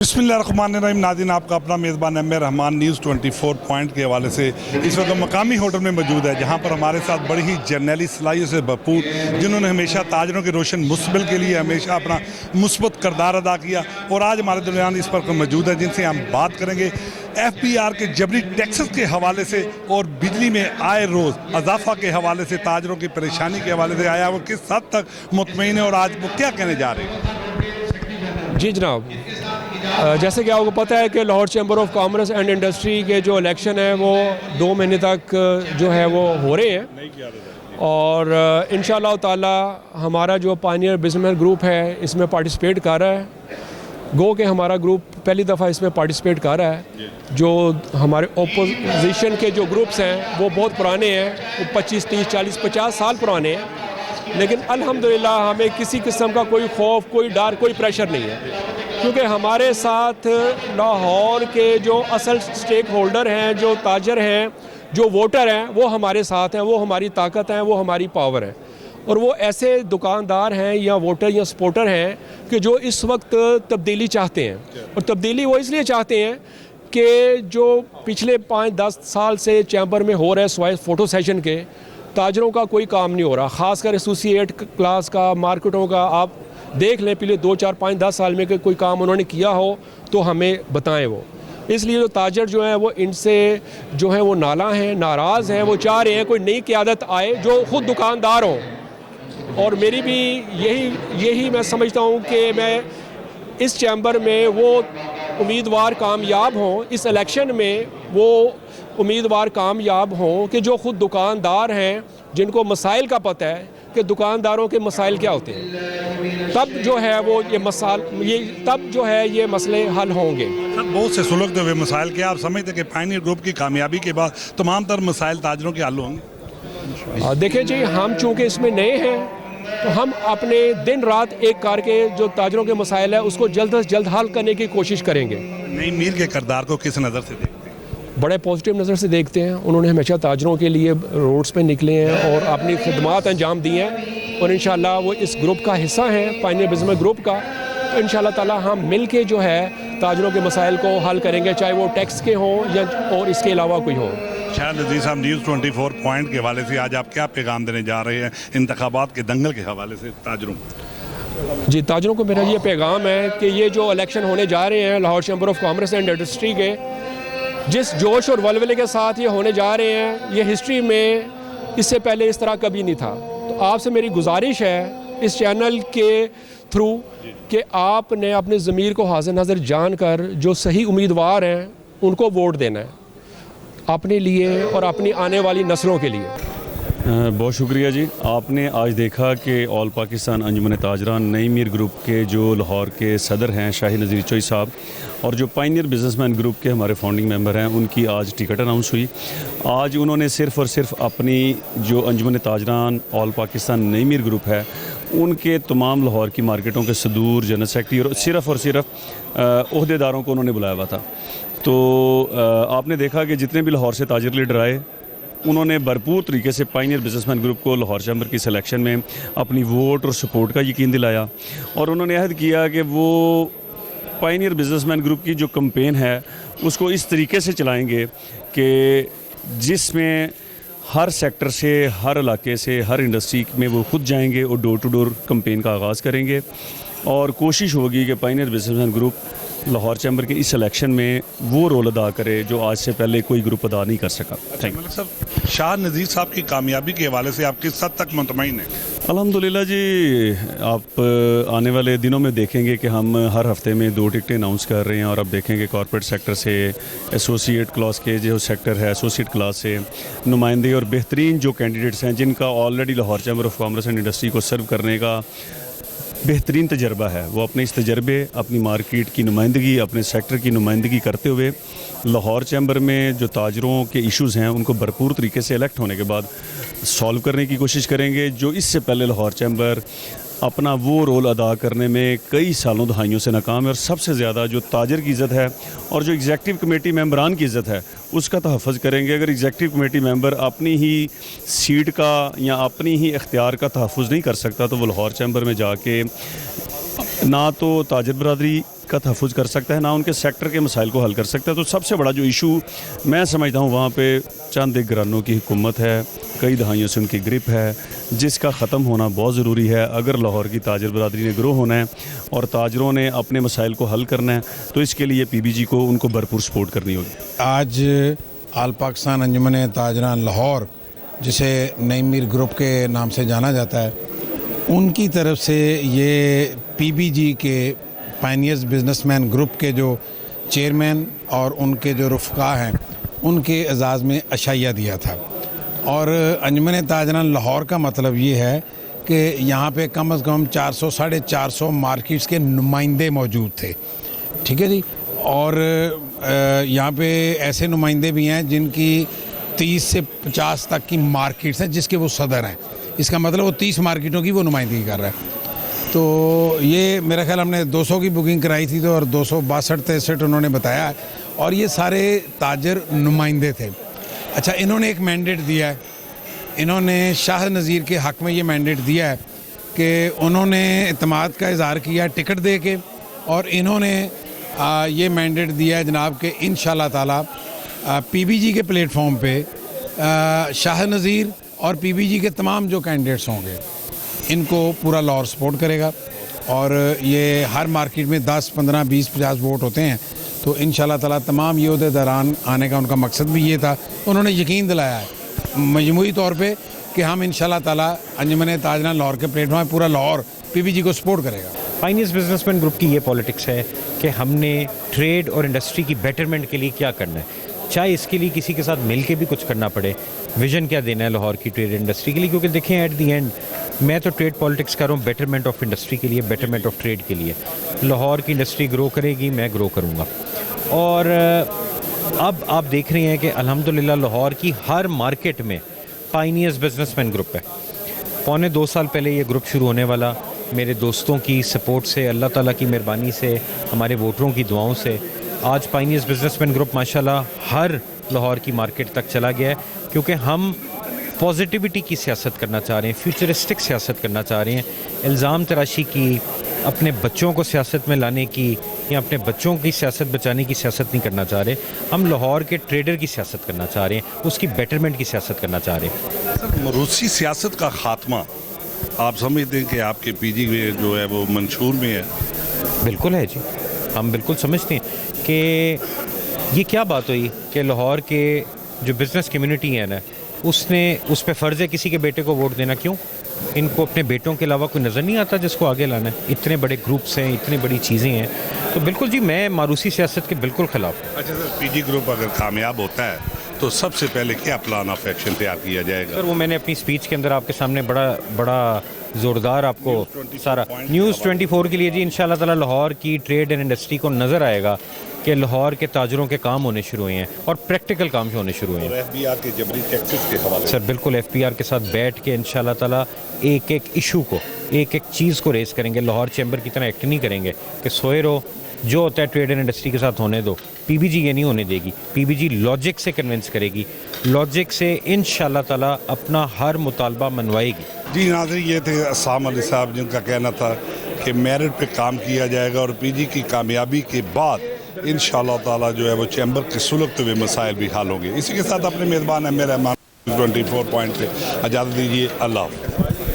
बिस्मिल्लाहिर्रहमानिर्रहीम। नाज़रीन, आपका अपना मेज़बान M A Rahman news 24 point के हवाले से इस वक्त मकामी होटल में मौजूद है, जहाँ पर हमारे साथ बड़ी ही जर्नैली सलाहियत से भरपूर, जिन्होंने हमेशा ताजरों के रोशन मुस्तकबिल के लिए हमेशा अपना मुस्बत किरदार अदा किया, और आज हमारे दरमियान इस पर मौजूद है, जिनसे हम बात करेंगे FBR के जबरी टैक्सेस के हवाले से और बिजली में आए रोज़ अजाफा के हवाले से, ताजरों की परेशानी के हवाले से आया वो किस हद तक मुतमईन है और आज वो क्या कहने जा रहे हैं। जी जनाब, जैसे कि आपको पता है कि Lahore chamber of commerce and industry के जो इलेक्शन है वो 2 महीने तक जो है वो हो रहे हैं, और इंशाअल्लाह ताला हमारा जो पायनियर बिजनेसमैन ग्रुप है इसमें पार्टिसिपेट कर रहा है। गो के हमारा ग्रुप पहली दफ़ा इसमें पार्टिसिपेट कर रहा है। जो हमारे ओपोजिशन के जो ग्रुप्स हैं वो बहुत पुराने हैं, वो 25, 30, 40, 50 साल पुराने हैं, लेकिन अल्हम्दुलिल्लाह हमें किसी किस्म का कोई खौफ, कोई डर, कोई प्रेशर नहीं है, क्योंकि हमारे साथ लाहौर के जो असल स्टेक होल्डर हैं, जो ताजर हैं, जो वोटर हैं, वो हमारे साथ हैं, वो हमारी ताकत हैं, वो हमारी पावर है। और वो ऐसे दुकानदार हैं या वोटर या सपोर्टर हैं कि जो इस वक्त तब्दीली चाहते हैं, और तब्दीली वो इसलिए चाहते हैं कि जो पिछले 5-10 साल से चैम्बर में हो रहे सवाए फ़ोटो सेशन के, ताजरों का कोई काम नहीं हो रहा, ख़ासकर एसोसिएट क्लास का, मार्केटों का। आप देख लें पिछले 2, 4, 5, 10 साल में कि कोई काम उन्होंने किया हो तो हमें बताएं वो। इसलिए जो ताजर जो है वो इनसे जो है वो नाला हैं, नाराज़ हैं, वो चाह रहे हैं कोई नई क़यादत आए जो ख़ुद दुकानदार हों। और मेरी भी यही मैं समझता हूँ कि मैं इस चैम्बर में वो उम्मीदवार कामयाब हों, इस इलेक्शन में वो उम्मीदवार कामयाब हों कि जो ख़ुद दुकानदार हैं, जिनको मसाइल का पता है कि दुकानदारों के मसाइल क्या होते हैं, तब जो है वो तब जो है ये मसले हल होंगे। सर, बहुत से सुलगते हुए मसाइल क्या आप समझते कि पायनियर ग्रुप की कामयाबी के बाद तमाम तर मसाइल ताजरों के हल होंगे? देखिए जी, हम चूँकि इसमें नए हैं तो हम अपने दिन रात एक करके जो ताजरों के मसाइल है उसको जल्द से जल्द हल करने की कोशिश करेंगे। नई मीर के किरदार को किस नज़र से देखते हैं? बड़े पॉजिटिव नज़र से देखते हैं। उन्होंने हमेशा ताजरों के लिए रोड्स पे निकले हैं और अपनी खिदमात अंजाम दी हैं, और इंशाल्लाह वो इस ग्रुप का हिस्सा हैं, पायनियर बिजनेसमैन ग्रुप का। तो इंशाल्लाह ताला हम मिल के जो है ताजरों के मसाइल को हल करेंगे, चाहे वो टैक्स के हों या और इसके अलावा कोई हो। शाह नज़ीर साहब, न्यूज़ 24 पॉइंट के हवाले से आज आप क्या पैगाम देने जा रहे हैं इंतखाबात के दंगल के हवाले से ताजरों? जी, ताजरों को मेरा ये पैगाम है कि ये जो इलेक्शन होने जा रहे हैं Lahore chamber of commerce and industry के, जिस जोश और वलवले के साथ ये होने जा रहे हैं, ये हिस्ट्री में इससे पहले इस तरह कभी नहीं था। तो आपसे मेरी गुजारिश है इस चैनल के थ्रू कि आपने अपने ज़मीर को हाज़िर नाज़िर जानकर जो सही उम्मीदवार हैं उनको वोट देना है, अपने लिए और अपनी आने वाली नस्लों के लिए। बहुत शुक्रिया जी। आपने आज देखा कि ऑल पाकिस्तान अंजुमन ताजरान नई मीर ग्रुप के जो लाहौर के सदर हैं शाही नज़ीर चोई साहब, और जो पायनियर बिजनेसमैन ग्रुप के हमारे फाउंडिंग मेंबर हैं, उनकी आज टिकट अनाउंस हुई। आज उन्होंने सिर्फ़ और सिर्फ अपनी जो अंजुमन ताजरान ऑल पाकिस्तान नई मीर ग्रुप है उनके तमाम लाहौर की मार्केटों के सदूर, जनरल सेक्रेटरी और सिर्फ ओहदेदारों को उन्होंने बुलाया हुआ था। तो आपने देखा कि जितने भी लाहौर से ताजर लीडर आए उन्होंने भरपूर तरीके से पायनियर बिजनेसमैन ग्रुप को लाहौर चैम्बर की सिलेक्शन में अपनी वोट और सपोर्ट का यकीन दिलाया, और उन्होंने अहद किया कि वो पायनियर बिजनेसमैन ग्रुप की जो कैंपेन है उसको इस तरीके से चलाएंगे कि जिसमें हर सेक्टर से, हर इलाके से, हर इंडस्ट्री में वो खुद जाएंगे और डोर टू डोर कैंपेन का आगाज़ करेंगे, और कोशिश होगी कि Pioneer businessman group Lahore chamber के इस इलेक्शन में वो रोल अदा करे जो आज से पहले कोई ग्रुप अदा नहीं कर सका। Thank you. सर, शाह नज़ीर साहब की कामयाबी के हवाले से आप किस हद तक मुतमईन हैं? अल्हम्दुलिल्लाह जी, आप आने वाले दिनों में देखेंगे कि हम हर हफ्ते में 2 टिकटें अनाउंस कर रहे हैं, और अब देखेंगे कॉर्पोरेट सेक्टर से, एसोसिएट क्लास के जो सेक्टर है एसोसिएट क्लास से नुमाइंदे और बेहतरीन जो कैंडिडेट्स हैं जिनका already Lahore chamber of commerce and industry को सर्व करने का बेहतरीन तजर्बा है, वो अपने इस तजर्बे, अपनी मार्केट की नुमाइंदगी, अपने सेक्टर की नुमाइंदगी करते हुए लाहौर चैम्बर में जो ताजरों के इश्यूज़ हैं उनको भरपूर तरीके से इलेक्ट होने के बाद सॉल्व करने की कोशिश करेंगे, जो इससे पहले लाहौर चैम्बर अपना वो रोल अदा करने में कई सालों दहाइयों से नाकाम है। और सबसे ज़्यादा जो ताजर की इज़्ज़त है और जो एग्जेक्टिव कमेटी मेंबरान की इज़्ज़त है उसका तहफ़्फ़ुज़ करेंगे। अगर एग्जेक्टिव कमेटी मेंबर अपनी ही सीट का या अपनी ही इख्तियार का तहफ़्फ़ुज़ नहीं कर सकता तो वो लाहौर चैम्बर में जाके ना तो ताजर बरादरी کا تحفظ کر سکتا ہے، نہ ان کے سیکٹر کے مسائل کو حل کر سکتا ہے. تو سب سے بڑا جو ایشو میں سمجھتا ہوں وہاں پہ چند ایک گھرانوں کی حکومت ہے، کئی دہائیوں سے ان کی گرپ ہے، جس کا ختم ہونا بہت ضروری ہے. اگر لاہور کی تاجر برادری نے گرو ہونا ہے اور تاجروں نے اپنے مسائل کو حل کرنا ہے تو اس کے لیے پی بی جی کو ان کو بھرپور سپورٹ کرنی ہوگی. آج آل پاکستان انجمن تاجران لاہور، جسے نعیم میر گروپ کے نام سے جانا جاتا ہے، ان کی طرف سے یہ پی بی جی کے پائنیئرز بزنس مین گروپ کے جو چیئرمین اور ان کے جو رفقا ہیں ان کے اعزاز میں عشائیہ دیا تھا. اور انجمن تاجران لاہور کا مطلب یہ ہے کہ یہاں پہ کم از کم 400-450 مارکیٹس کے نمائندے موجود تھے. ٹھیک ہے جی. اور یہاں پہ ایسے نمائندے بھی ہیں جن کی 30 سے 50 تک کی مارکیٹس ہیں جس کے وہ صدر ہیں. اس کا مطلب وہ 30 مارکیٹوں کی وہ نمائندگی کر رہا ہے. تو یہ میرا خیال ہم نے 200 کی بکنگ کرائی تھی تو اور 262-63 انہوں نے بتایا، اور یہ سارے تاجر نمائندے تھے. اچھا، انہوں نے ایک مینڈیٹ دیا ہے، انہوں نے شاہ نذیر کے حق میں یہ مینڈیٹ دیا ہے کہ انہوں نے اعتماد کا اظہار کیا ٹکٹ دے کے، اور انہوں نے یہ مینڈیٹ دیا ہے جناب کہ انشاءاللہ تعالی پی بی جی کے پلیٹ فارم پہ شاہ نذیر اور پی بی جی کے تمام جو کینڈیڈیٹس ہوں گے ان کو پورا لاہور سپورٹ کرے گا. اور یہ ہر مارکیٹ میں 10, 15, 20, 50 ووٹ ہوتے ہیں. تو انشاءاللہ تعالی تمام یہ عہدیداران آنے کا ان کا مقصد بھی یہ تھا. انہوں نے یقین دلایا ہے مجموعی طور پہ کہ ہم انشاءاللہ تعالی انجمن تاجران لاہور کے پلیٹ فارم پورا لاہور پی بی جی کو سپورٹ کرے گا. پائنیئرز بزنس مین گروپ کی یہ پالیٹکس ہے کہ ہم نے ٹریڈ اور انڈسٹری کی بیٹرمنٹ کے لیے کیا کرنا ہے، چاہے اس کے لیے کسی کے ساتھ مل کے بھی کچھ کرنا پڑے. ویژن کیا دینا ہے لاہور کی ٹریڈ انڈسٹری کے لیے، کیونکہ دیکھیں ایٹ دی اینڈ میں تو ٹریڈ پالیٹکس کر رہا ہوں بیٹرمنٹ آف انڈسٹری کے لیے، بیٹرمنٹ آف ٹریڈ کے لیے. لاہور کی انڈسٹری گرو کرے گی، میں گرو کروں گا. اور اب آپ دیکھ رہے ہیں کہ الحمدللہ لاہور کی ہر مارکیٹ میں پائنیئرز بزنس مین گروپ ہے. 1.25 سال پہلے یہ گروپ شروع ہونے والا، میرے دوستوں کی سپورٹ سے، اللہ تعالیٰ کی مہربانی سے، ہمارے ووٹروں کی دعاؤں سے آج پائنیئرز بزنس مین گروپ ماشاءاللہ ہر لاہور کی مارکیٹ تک چلا گیا ہے. کیونکہ ہم پازیٹیوٹی کی سیاست کرنا چاہ رہے ہیں، فیوچرسٹک سیاست کرنا چاہ رہے ہیں. الزام تراشی کی، اپنے بچوں کو سیاست میں لانے کی یا اپنے بچوں کی سیاست بچانے کی سیاست نہیں کرنا چاہ رہے. ہم لاہور کے ٹریڈر کی سیاست کرنا چاہ رہے ہیں، اس کی بیٹرمنٹ کی سیاست کرنا چاہ رہے ہیں. روسی سیاست کا خاتمہ آپ سمجھتے ہیں کہ آپ کے پی جی میں جو ہے وہ منشور میں ہے؟ بالکل ہے جی، ہم بالکل سمجھتے ہیں کہ یہ کیا بات ہوئی کہ لاہور کے جو بزنس کمیونٹی ہے نا اس پہ فرض ہے کسی کے بیٹے کو ووٹ دینا. کیوں؟ ان کو اپنے بیٹوں کے علاوہ کوئی نظر نہیں آتا جس کو آگے لانا ہے؟ اتنے بڑے گروپس ہیں، اتنی بڑی چیزیں ہیں. تو بالکل جی، میں ماروسی سیاست کے بالکل خلاف ہوں. اچھا سر، پی جی گروپ اگر کامیاب ہوتا ہے تو سب سے پہلے کیا پلان آف ایکشن تیار کیا جائے گا؟ سر وہ میں نے اپنی سپیچ کے اندر آپ کے سامنے بڑا زوردار آپ کو سارا نیوز 24 کے لیے جی انشاءاللہ تعالی لاہور کی ٹریڈ اینڈ انڈسٹری کو نظر آئے گا کہ لاہور کے تاجروں کے کام ہونے شروع ہوئے ہیں اور پریکٹیکل کام ہونے شروع ہوئے ہیں. ایف بی آر کے جبری ٹیکسز کے حوالے سر بالکل ایف پی آر کے ساتھ بیٹھ کے انشاءاللہ تعالی ایک ایک ایشو کو، ایک ایک چیز کو ریز کریں گے. لاہور چیمبر کی طرح ایکٹ نہیں کریں گے کہ سوئے رہو، جو ہوتا ہے ٹریڈ اینڈ انڈسٹری کے ساتھ ہونے دو. پی بی جی یہ نہیں ہونے دے گی. پی بی جی لاجک سے کنونس کرے گی، لاجک سے انشاءاللہ تعالی اپنا ہر مطالبہ منوائے گی. جی ناظرین، یہ تھے عصام علی صاحب جن کا کہنا تھا کہ میرٹ پہ کام کیا جائے گا اور پی جی کی کامیابی کے بعد انشاءاللہ تعالی جو ہے وہ چیمبر کے سلگتے ہوئے مسائل بھی حل ہوں گے. اسی کے ساتھ اپنے میزبان احمد رحمان 24 پوائنٹ سے اجازت دیجیے. اللہ حافظ.